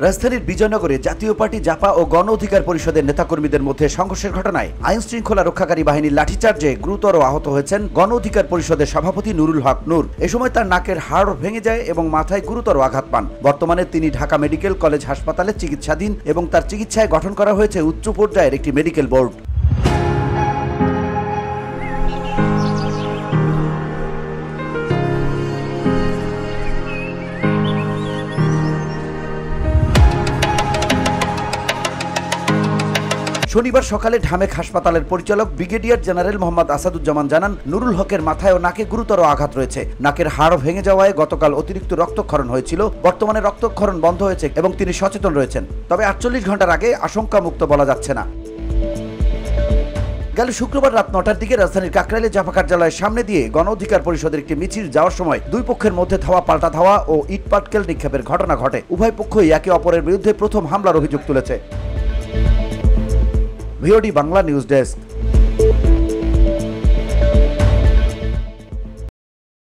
রাজধানীর বিজয়নগরে জাতীয় পার্টি জাপা ও গণ অধিকার পরিষদের নেতাকর্মীদের মধ্যে সংঘর্ষের ঘটনায় আইন শৃঙ্খলা রক্ষাকারী বাহিনীর লাঠিচার্জে গুরুতর আহত হয়েছেন গণ অধিকার পরিষদের সভাপতি নুরুল হক নূর। এ সময় তার নাকের হাড় ভেঙে যায় এবং মাথায় গুরুতর আঘাত পান। বর্তমানে তিনি ঢাকা মেডিকেল কলেজ হাসপাতালে চিকিৎসাধীন এবং তার চিকিৎসায় গঠন করা হয়েছে উচ্চ পর্যায়ের একটি মেডিকেল বোর্ড। শনিবার সকালে ঢামেক হাসপাতালের পরিচালক ব্রিগেডিয়ার জেনারেল মোহাম্মদ আসাদুজ্জামান জানান, নুরুল হকের মাথায় ও নাকে গুরুতর আঘাত রয়েছে। নাকের হাড় ভেঙে যাওয়ায় গতকাল অতিরিক্ত রক্তক্ষরণ হয়েছিল। বর্তমানে রক্তক্ষরণ বন্ধ হয়েছে এবং তিনি সচেতন রয়েছেন। তবে 48 ঘন্টার আগে আশঙ্কামুক্ত বলা যাচ্ছে না। গেল শুক্রবার রাত 9টার দিকে রাজধানীর কাকরাইলে জাপা কার্যালয়ের সামনে দিয়ে গণ অধিকার পরিষদের একটি মিছিল যাওয়ার সময় দুই পক্ষের মধ্যে ধাওয়া পাল্টা ধাওয়া ও ইট পাটকেল নিক্ষেপের ঘটনা ঘটে। উভয় পক্ষই একে অপরের বিরুদ্ধে প্রথম হামলার অভিযোগ তুলেছে। VOD Bangla news desk.